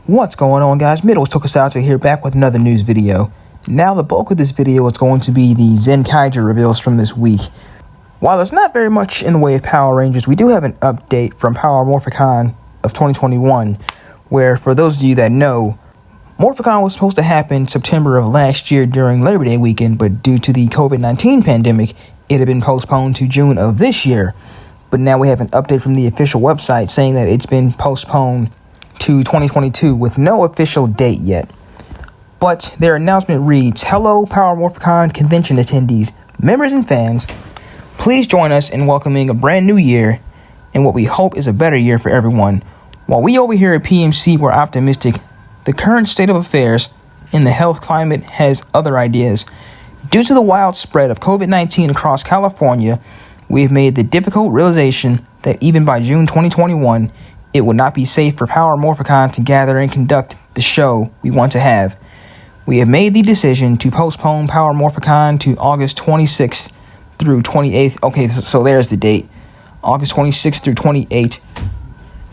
What's going on, guys? Tokusatsu here, back with another news video. Now, the bulk of this video is going to be the Zenkaiger reveals from this week. While there's not very much in the way of Power Rangers, we do have an update from Power Morphicon of 2021, where, for those of you that know, Morphicon was supposed to happen September of last year during Labor Day weekend, but due to the COVID-19 pandemic, it had been postponed to June of this year. But now we have an update from the official website saying that it's been postponed to 2022 with no official date yet. But their announcement reads, "Hello, Power Morphicon convention attendees, members and fans. Please join us in welcoming a brand new year and what we hope is a better year for everyone. While we over here at PMC were optimistic, the current state of affairs in the health climate has other ideas. Due to the wild spread of COVID-19 across California, we have made the difficult realization that even by June 2021, it would not be safe for Power Morphicon to gather and conduct the show we want to have. We have made the decision to postpone Power Morphicon to August 26th through 28th. Okay, so there's the date. August 26th through 28th,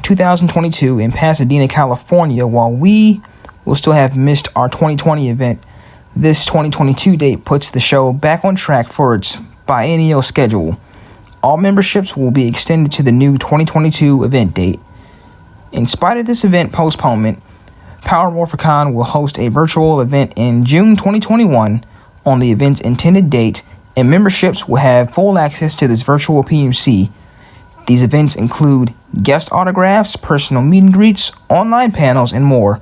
2022 in Pasadena, California. While we will still have missed our 2020 event, this 2022 date puts the show back on track for its biennial schedule. All memberships will be extended to the new 2022 event date. In spite of this event postponement, Power Morphicon will host a virtual event in June 2021 on the event's intended date, and memberships will have full access to this virtual PMC. These events include guest autographs, personal meet and greets, online panels, and more.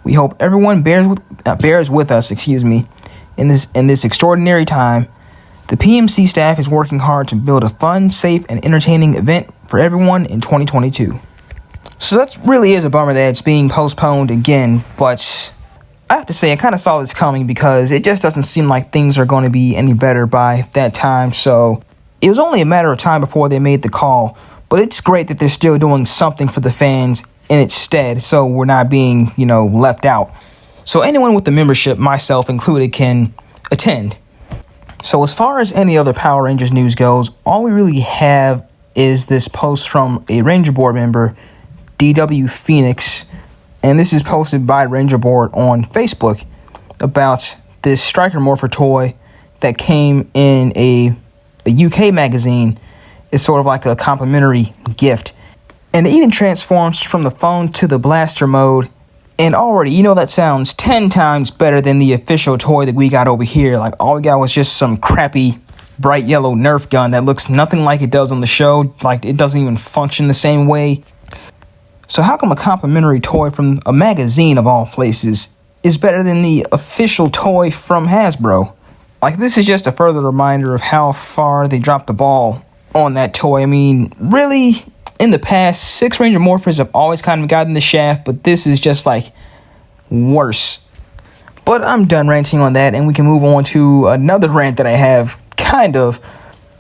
We hope everyone bears with us, in this extraordinary time. The PMC staff is working hard to build a fun, safe, and entertaining event for everyone in 2022. So that really is a bummer that it's being postponed again, but I have to say I kind of saw this coming because it just doesn't seem like things are going to be any better by that time. So it was only a matter of time before they made the call, but it's great that they're still doing something for the fans in its stead, so we're not being, left out. So anyone with the membership, myself included, can attend. So as far as any other Power Rangers news goes, all we really have is this post from a Ranger Board member, DW Phoenix, and this is posted by Ranger Board on Facebook about this Striker Morpher toy that came in a UK magazine. It's sort of like a complimentary gift, and it even transforms from the phone to the blaster mode, and already, that sounds 10 times better than the official toy that we got over here. Like, all we got was just some crappy bright yellow Nerf gun that looks nothing like it does on the show. Like, it doesn't even function the same way. So how come a complimentary toy from a magazine of all places is better than the official toy from Hasbro? Like, this is just a further reminder of how far they dropped the ball on that toy. I mean, really, in the past, 6 Ranger Morphers have always kind of gotten the shaft, but this is just, worse. But I'm done ranting on that, and we can move on to another rant that I have,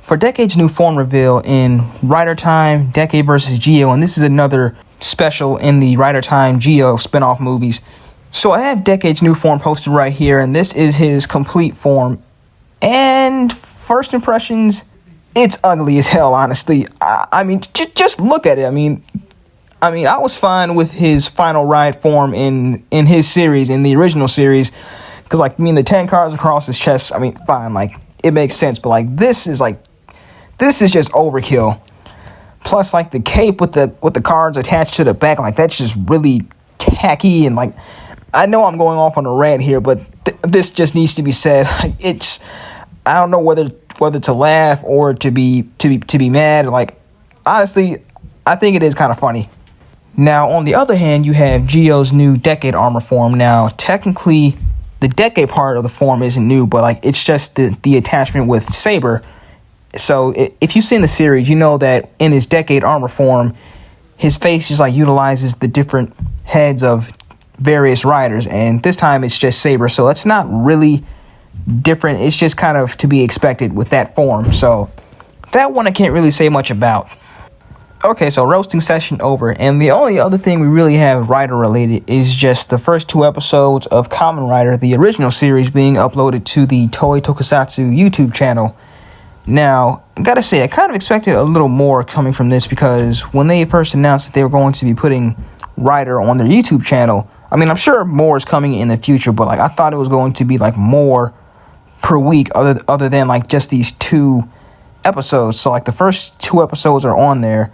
for Decade's new form reveal in Rider Time, Decade vs. Geo, and this is another special in the Rider Time Geo spinoff movies. So I have Decade's new form posted right here, and this is his complete form. And first impressions, it's ugly as hell, honestly. I mean, just look at it. I mean, I was fine with his final ride form in his series, in the original series, because the 10 cards across his chest. I mean, fine, it makes sense. But this is just overkill. Plus, the cape with the cards attached to the back, that's just really tacky. And I know I'm going off on a rant here, but this just needs to be said. I don't know whether to laugh or to be mad. Honestly, I think it is kind of funny. Now, on the other hand, you have Geo's new Decade armor form. Now, technically, the Decade part of the form isn't new, but it's just the attachment with Saber. So if you've seen the series, you know that in his Decade armor form, his face just utilizes the different heads of various riders, and this time it's just Saber. So that's not really different. It's just kind of to be expected with that form. So that one I can't really say much about. Okay, so roasting session over, and the only other thing we really have Rider related is just the first 2 episodes of Kamen Rider, the original series, being uploaded to the Toei Tokusatsu YouTube channel. Now, I gotta say, I kind of expected a little more coming from this, because when they first announced that they were going to be putting Rider on their YouTube channel, I mean, I'm sure more is coming in the future, but like I thought it was going to be like more per week other than like just these 2 episodes. So like the first 2 episodes are on there,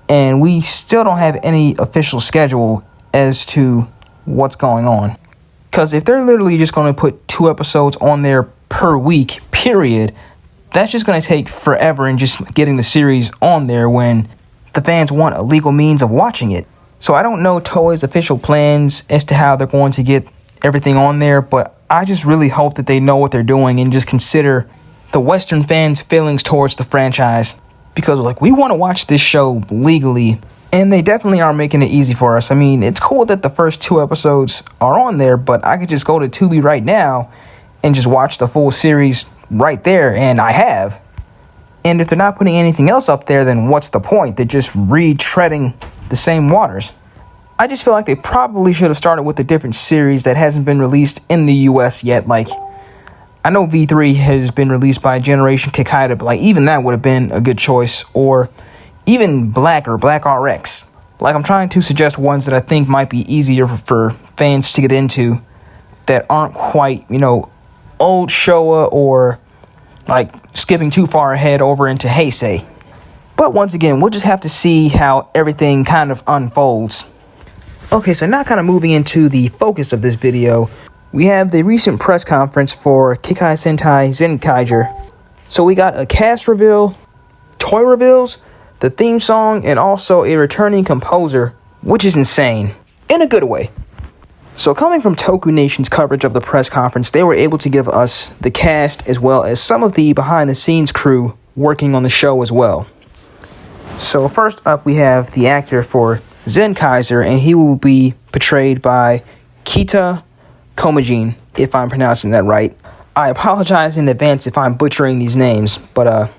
and we still don't have any official schedule as to what's going on. Because if they're literally just going to put 2 episodes on there per week, period, that's just going to take forever in just getting the series on there when the fans want a legal means of watching it. So I don't know Toei's official plans as to how they're going to get everything on there, but I just really hope that they know what they're doing and just consider the Western fans' feelings towards the franchise. Because like we want to watch this show legally, and they definitely are making it easy for us. I mean, it's cool that the first 2 episodes are on there, but I could just go to Tubi right now and just watch the full series right there, and I have. And if they're not putting anything else up there, then what's the point? They're just retreading the same waters. I just feel like they probably should have started with a different series that hasn't been released in the US yet. Like, I know V3 has been released by Generation Kikaider, but like even that would have been a good choice. Or even Black or Black RX. Like, I'm trying to suggest ones that I think might be easier for fans to get into that aren't quite, old Showa or like skipping too far ahead over into Heisei. But once again, we'll just have to see how everything kind of unfolds. Okay, so now kind of moving into the focus of this video, we have the recent press conference for Kikai Sentai Zenkaiger. So we got a cast reveal, toy reveals, the theme song, and also a returning composer, which is insane, in a good way. So coming from Toku Nation's coverage of the press conference, they were able to give us the cast as well as some of the behind-the-scenes crew working on the show as well. So first up, we have the actor for Zenkaiger, and he will be portrayed by Kita Komajin, if I'm pronouncing that right. I apologize in advance if I'm butchering these names, but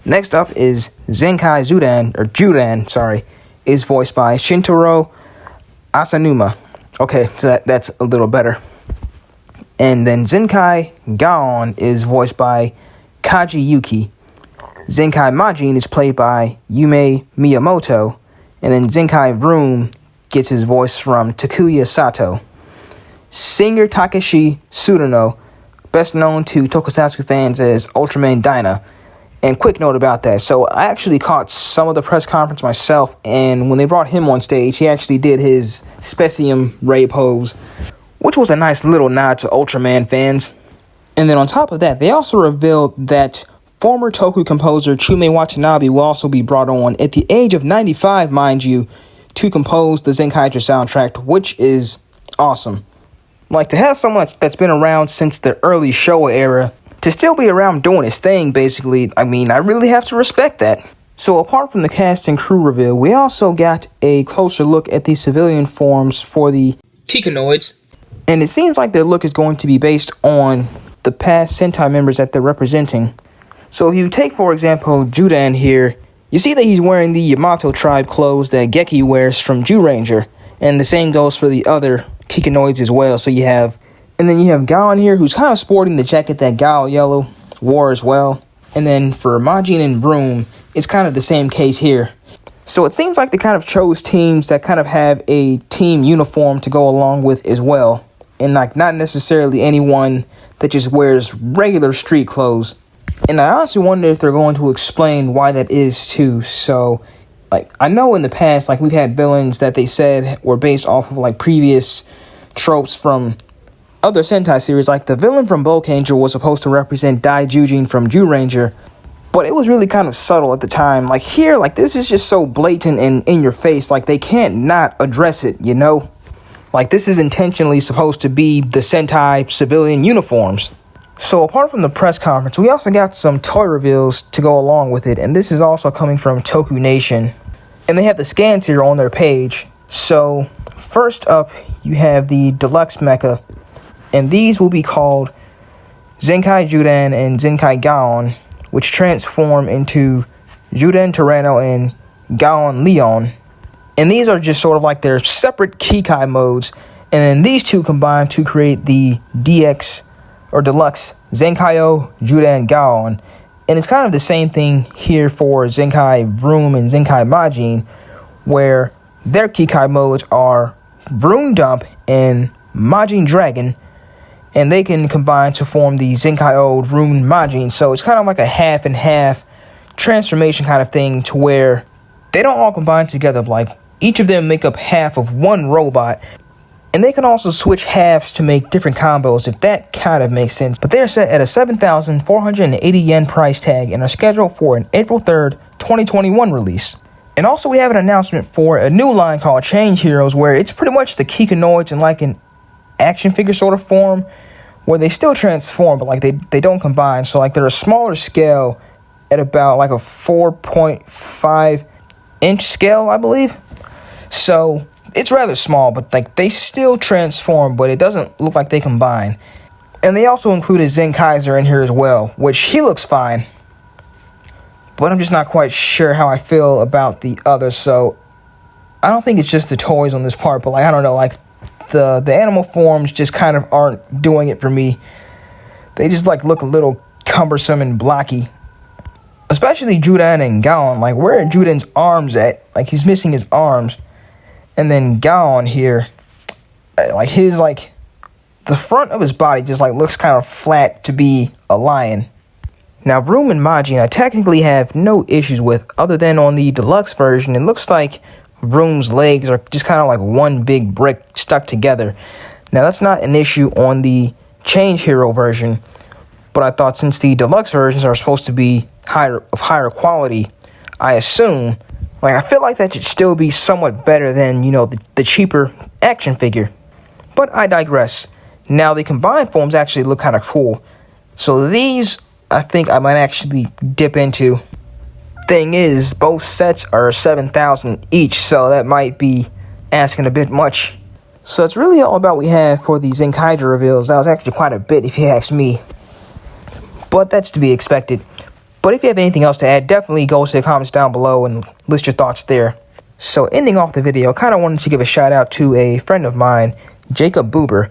next up is Zenkai Judan, is voiced by Shintaro Asanuma. Okay, so that's a little better. And then Zenkai Gaon is voiced by Kaji Yuki. Zenkai Majin is played by Yume Miyamoto. And then Zenkai Vroom gets his voice from Takuya Sato. Singer Takeshi Tsuruno, best known to Tokusatsu fans as Ultraman Dyna. And quick note about that. So I actually caught some of the press conference myself, and when they brought him on stage, he actually did his Specium Ray pose, which was a nice little nod to Ultraman fans. And then on top of that, they also revealed that former Toku composer Chume Watanabe will also be brought on at the age of 95, mind you, to compose the Zenkaiger soundtrack, which is awesome. Like, to have someone that's been around since the early Showa era to still be around doing his thing, basically, I mean, I really have to respect that. So apart from the cast and crew reveal, we also got a closer look at the civilian forms for the Kikanoids. And it seems like their look is going to be based on the past Sentai members that they're representing. So if you take, for example, Judan here, you see that he's wearing the Yamato tribe clothes that Geki wears from Ranger. And the same goes for the other Kikanoids as well. So you have Gaon here, who's kind of sporting the jacket that Gao Yellow wore as well. And then for Majin and Broom, it's kind of the same case here. So it seems like they kind of chose teams that kind of have a team uniform to go along with as well. And like not necessarily anyone that just wears regular street clothes. And I honestly wonder if they're going to explain why that is too. So, like, I know in the past, like, we've had villains that they said were based off of, like, previous tropes from other Sentai series. Like, the villain from Angel was supposed to represent Daijujin from Ranger, but it was really kind of subtle at the time. Like, here, like, this is just so blatant and in your face. Like, they can't not address it, you know? Like, this is intentionally supposed to be the Sentai civilian uniforms. So apart from the press conference, we also got some toy reveals to go along with it, and this is also coming from Toku Nation. And they have the scans here on their page. So first up, you have the Deluxe Mecha, and these will be called Zenkai Judan and Zenkai Gaon, which transform into Judan Tyranno and Gaon Leon. And these are just sort of like their separate Kikai modes, and then these two combine to create the DX or Deluxe Zenkaiyo Judan Gaon. And it's kind of the same thing here for Zenkai Vroom and Zenkai Majin, where their Kikai modes are Rune Dump and Majin Dragon, and they can combine to form the Zenkaiger Rune Majin. So it's kind of like a half and half transformation kind of thing, to where they don't all combine together. Like, each of them make up half of one robot, and they can also switch halves to make different combos, if that kind of makes sense. But they're set at a 7,480 yen price tag and are scheduled for an April 3rd, 2021 release. And also we have an announcement for a new line called Change Heroes, where it's pretty much the Kikanoids in like an action figure sort of form, where they still transform, but like they don't combine. So like they're a smaller scale at about like a 4.5 inch scale, I believe. So it's rather small, but like they still transform, but it doesn't look like they combine. And they also included Zenkaiger in here as well, which he looks fine, but I'm just not quite sure how I feel about the others. So I don't think it's just the toys on this part, but like, I don't know, like the animal forms just kind of aren't doing it for me. They just like look a little cumbersome and blocky, especially Judan and Gaon. Like, where are Judan's arms at? Like, he's missing his arms. And then Gaon here, like his, like the front of his body just like looks kind of flat to be a lion. Now, Rune and Majin I technically have no issues with, other than on the deluxe version, it looks like Rune's legs are just kind of like one big brick stuck together. Now, that's not an issue on the Change Hero version, but I thought since the deluxe versions are supposed to be higher quality, I assume, like, I feel like that should still be somewhat better than, you know, the cheaper action figure. But I digress. Now, the combined forms actually look kind of cool. So these, I think I might actually dip into. Thing is, both sets are 7,000 each, so that might be asking a bit much. So that's really all about what we have for the Zenkaiger reveals. That was actually quite a bit, if you ask me, but that's to be expected. But if you have anything else to add, definitely go to the comments down below and list your thoughts there. So ending off the video, kind of wanted to give a shout out to a friend of mine, Jacob Boober.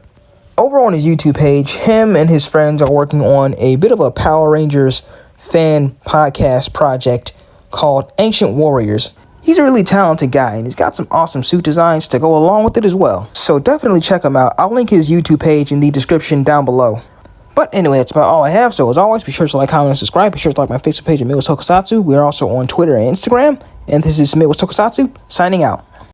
Over on his YouTube page, him and his friends are working on a bit of a Power Rangers fan podcast project called Ancient Warriors. He's a really talented guy, and he's got some awesome suit designs to go along with it as well. So definitely check him out. I'll link his YouTube page in the description down below. But anyway, that's about all I have. So as always, be sure to like, comment, and subscribe. Be sure to like my Facebook page at Tokusatsu. We are also on Twitter and Instagram. And this is Tokusatsu, signing out.